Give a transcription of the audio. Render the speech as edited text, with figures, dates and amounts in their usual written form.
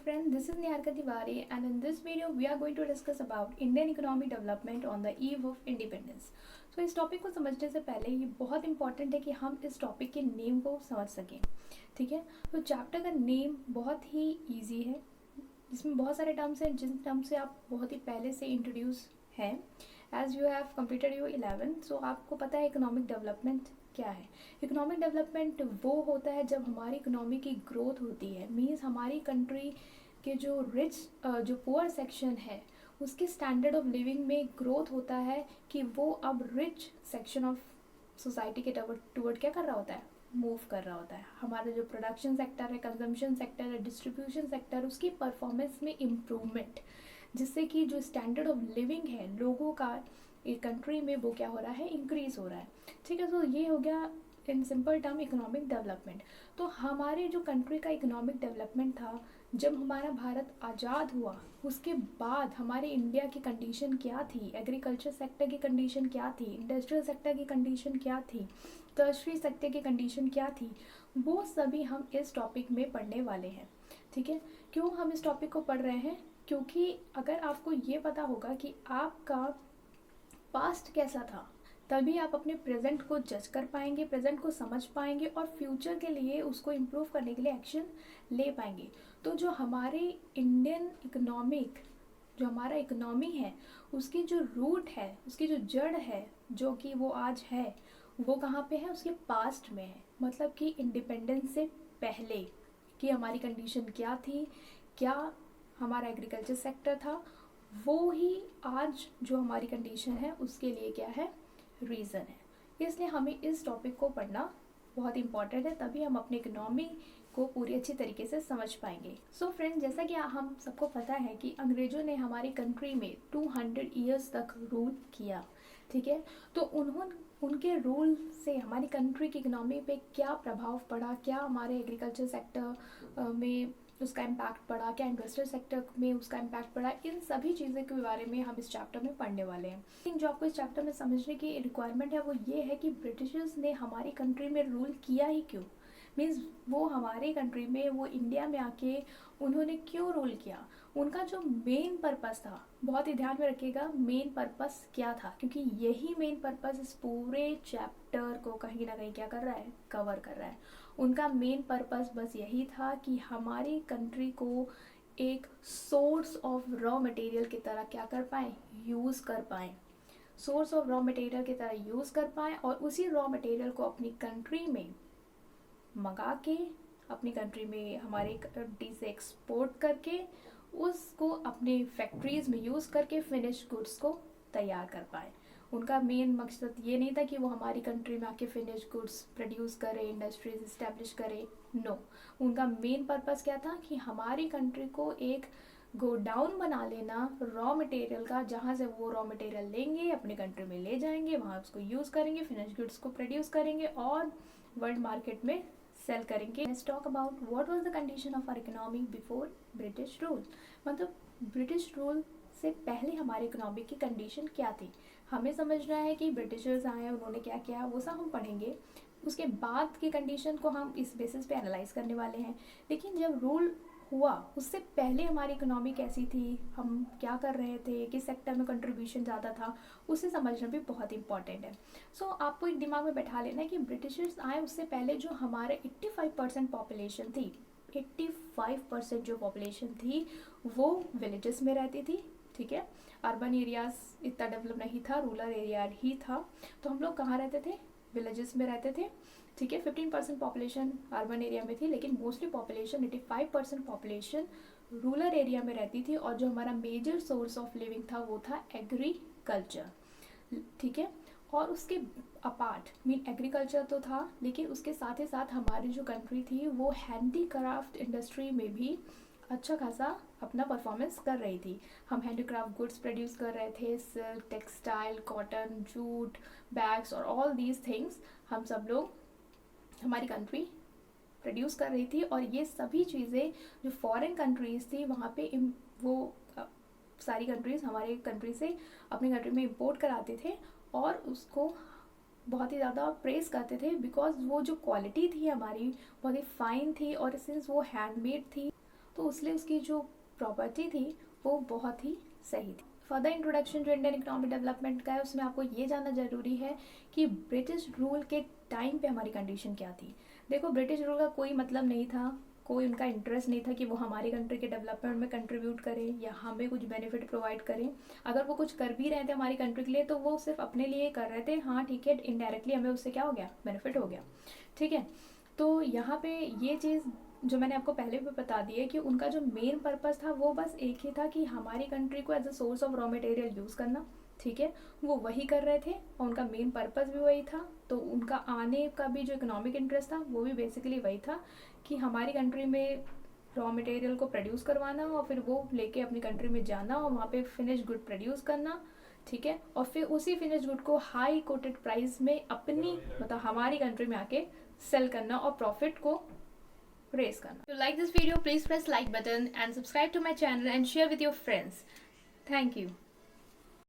friend, this is Niharika Tiwari and in this video we are going to discuss about Indian economic development on the eve of independence. So इस topic को समझने से पहले ये बहुत important है कि हम इस टॉपिक के नेम को समझ सकें, ठीक है। तो चैप्टर का नेम बहुत ही ईजी है, जिसमें बहुत सारे टर्म्स हैं जिन टर्म से आप बहुत ही पहले से इंट्रोड्यूस हैं। As you have completed your 11th, so आपको पता है इकोनॉमिक डेवलपमेंट क्या है। इकोनॉमिक डेवलपमेंट वो होता है जब हमारी इकोनॉमी की ग्रोथ होती है, मीन्स हमारी कंट्री के जो रिच जो पुअर सेक्शन है उसके स्टैंडर्ड ऑफ लिविंग में ग्रोथ होता है कि वो अब रिच सेक्शन ऑफ सोसाइटी के टुवर्ड क्या कर रहा होता है, मूव कर रहा होता है। हमारा जो प्रोडक्शन सेक्टर है, कंजम्पशन सेक्टर है, डिस्ट्रीब्यूशन सेक्टर, उसकी परफॉर्मेंस में इम्प्रूवमेंट, जिससे कि जो स्टैंडर्ड ऑफ लिविंग है लोगों का एक कंट्री में वो क्या हो रहा है, इंक्रीज हो रहा है, ठीक है। तो ये हो गया in simple term economic development. तो हमारे जो कंट्री का इकोनॉमिक डेवलपमेंट था जब हमारा भारत आज़ाद हुआ, उसके बाद हमारे इंडिया की कंडीशन क्या थी, एग्रीकल्चर सेक्टर की कंडीशन क्या थी, इंडस्ट्रियल सेक्टर की कंडीशन क्या थी, टर्शरी सेक्टर की कंडीशन क्या थी, वो सभी हम इस टॉपिक में पढ़ने वाले हैं, ठीक है। क्यों हम इस टॉपिक को पढ़ रहे हैं? क्योंकि अगर आपको ये पता होगा कि आपका पास्ट कैसा था, तभी आप अपने प्रेजेंट को जज कर पाएंगे, प्रेजेंट को समझ पाएंगे और फ्यूचर के लिए उसको इम्प्रूव करने के लिए एक्शन ले पाएंगे। तो जो हमारे इंडियन इकोनॉमिक, जो हमारा इकोनॉमी है, उसकी जो रूट है, उसकी जो जड़ है, जो कि वो आज है, वो कहाँ पे है, उसके पास्ट में है। मतलब कि इंडिपेंडेंस से पहले कि हमारी कंडीशन क्या थी, क्या हमारा एग्रीकल्चर सेक्टर था, वो ही आज जो हमारी कंडीशन है उसके लिए क्या है, रीज़न है। इसलिए हमें इस टॉपिक को पढ़ना बहुत इंपॉर्टेंट है, तभी हम अपनी इकोनॉमी को पूरी अच्छी तरीके से समझ पाएंगे। सो फ्रेंड, जैसा कि हम सबको पता है कि अंग्रेज़ों ने हमारी कंट्री में 200 ईयर्स तक रूल किया, ठीक है। तो उनके रूल से हमारी कंट्री की इकोनॉमी पे क्या प्रभाव पड़ा, क्या हमारे एग्रीकल्चर सेक्टर में उसका इम्पैक्ट पड़ा, क्या इंडस्ट्रियल सेक्टर में उसका इम्पैक्ट पड़ा, इन सभी चीज़ों के बारे में हम इस चैप्टर में पढ़ने वाले हैं। लेकिन जो आपको इस चैप्टर में समझने की रिक्वायरमेंट है वो ये है कि ब्रिटिशर्स ने हमारी कंट्री में रूल किया ही क्यों, मीन्स वो हमारे कंट्री में, वो इंडिया में आके उन्होंने क्यों रूल किया, उनका जो मेन पर्पस था, बहुत ही ध्यान में रखिएगा मेन पर्पस क्या था, क्योंकि यही मेन पर्पस इस पूरे चैप्टर को कहीं ना कहीं क्या कर रहा है, कवर कर रहा है। उनका मेन पर्पस बस यही था कि हमारी कंट्री को एक सोर्स ऑफ रॉ मटेरियल की तरह क्या कर पाएँ, यूज़ कर पाएँ, सोर्स ऑफ रॉ मटेरियल की तरह यूज़ कर पाएँ और उसी रॉ मटेरियल को अपनी कंट्री में मंगा के, अपनी कंट्री में हमारे कंट्री से एक्सपोर्ट करके, उसको अपने फैक्ट्रीज़ में यूज़ करके फिनिश गुड्स को तैयार कर पाए। उनका मेन मकसद ये नहीं था कि वो हमारी कंट्री में आके फिनिश गुड्स प्रोड्यूस करे, इंडस्ट्रीज इस्टेब्लिश करे, नो। उनका मेन पर्पस क्या था कि हमारी कंट्री को एक गोडाउन बना लेना रॉ मटेरियल का, जहाँ से वो रॉ मटेरियल लेंगे, अपनी कंट्री में ले जाएंगे, वहाँ उसको यूज़ करेंगे, फिनिश गुड्स को प्रोड्यूस करेंगे और वर्ल्ड मार्केट में सेल करेंगे। Let's talk about what was the condition of our economy before British rule. मतलब ब्रिटिश रूल से पहले हमारी इकोनॉमी की कंडीशन क्या थी। हमें समझना है कि ब्रिटिशर्स आए, उन्होंने क्या किया, वो सब हम पढ़ेंगे। उसके बाद की कंडीशन को हम इस बेसिस पे एनालाइज करने वाले हैं। लेकिन जब रूल हुआ उससे पहले हमारी इकोनॉमी कैसी थी, हम क्या कर रहे थे, किस सेक्टर में कंट्रीब्यूशन ज़्यादा था, उसे समझना भी बहुत इंपॉर्टेंट है। सो आपको एक दिमाग में बैठा लेना है कि ब्रिटिशर्स आए उससे पहले जो हमारे 85% पॉपुलेशन थी, 85% जो पॉपुलेशन थी वो विलेजेस में रहती थी, ठीक है। अर्बन एरियाज इतना डेवलप नहीं था, रूरल एरिया ही था। तो हम लोग कहाँ रहते थे, विलेजेस में रहते थे, ठीक है। 15% पॉपुलेशन अर्बन एरिया में थी, लेकिन mostly population 85% population rural area में रहती थी। और जो हमारा मेजर सोर्स ऑफ लिविंग था वो था एग्रीकल्चर, ठीक है। और उसके अपार्ट मीन एग्रीकल्चर तो था, लेकिन उसके साथ ही साथ हमारी जो कंट्री थी वो हैंडीक्राफ्ट इंडस्ट्री में भी अच्छा खासा अपना परफॉर्मेंस कर रही थी। हम हैंडीक्राफ्ट गुड्स प्रोड्यूस कर रहे थे, silk, textile, cotton, jute, bags और ऑल दीज थिंग्स हम सब लोग, हमारी कंट्री प्रोड्यूस कर रही थी। और ये सभी चीज़ें जो फॉरेन कंट्रीज़ थी वहाँ पे वो सारी कंट्रीज़ हमारे कंट्री से अपनी कंट्री में इंपोर्ट कराते थे और उसको बहुत ही ज़्यादा प्रेस करते थे, बिकॉज वो जो क्वालिटी थी हमारी बहुत ही फाइन थी और सिंस वो हैंडमेड थी तो इसलिए उसकी जो प्रॉपर्टी थी वो बहुत ही सही थी। फर्दर इंट्रोडक्शन जो इंडियन इकोनॉमिक डेवलपमेंट का है उसमें आपको ये जानना ज़रूरी है कि ब्रिटिश रूल के टाइम पे हमारी कंडीशन क्या थी। देखो, ब्रिटिश रूल का कोई मतलब नहीं था, कोई उनका इंटरेस्ट नहीं था कि वो हमारी कंट्री के डेवलपमेंट में कंट्रीब्यूट करें या हमें कुछ बेनिफिट प्रोवाइड करें। अगर वो कुछ कर भी रहे थे हमारी कंट्री के लिए तो वो सिर्फ अपने लिए कर रहे थे। हाँ ठीक है, इनडायरेक्टली हमें उससे क्या हो गया, बेनिफिट हो गया। ठीक है, तो यहाँ पे ये चीज़ जो मैंने आपको पहले भी बता दी है कि उनका जो मेन पर्पस था वो बस एक ही था कि हमारी कंट्री को as a source of raw material use करना। ठीक है, वो वही कर रहे थे और उनका मेन पर्पस भी वही था। तो उनका आने का भी जो इकोनॉमिक इंटरेस्ट था वो भी बेसिकली वही था कि हमारी कंट्री में रॉ मटेरियल को प्रोड्यूस करवाना और फिर वो लेके अपनी कंट्री में जाना और वहाँ पे फिनिश गुड प्रोड्यूस करना। ठीक है, और फिर उसी फिनिश गुड को हाई कोटेड प्राइस में अपनी मतलब हमारी कंट्री में आके सेल करना और प्रॉफिट को रेस करना। If you like this video, please press like button and subscribe to my channel and share with your friends. Thank you.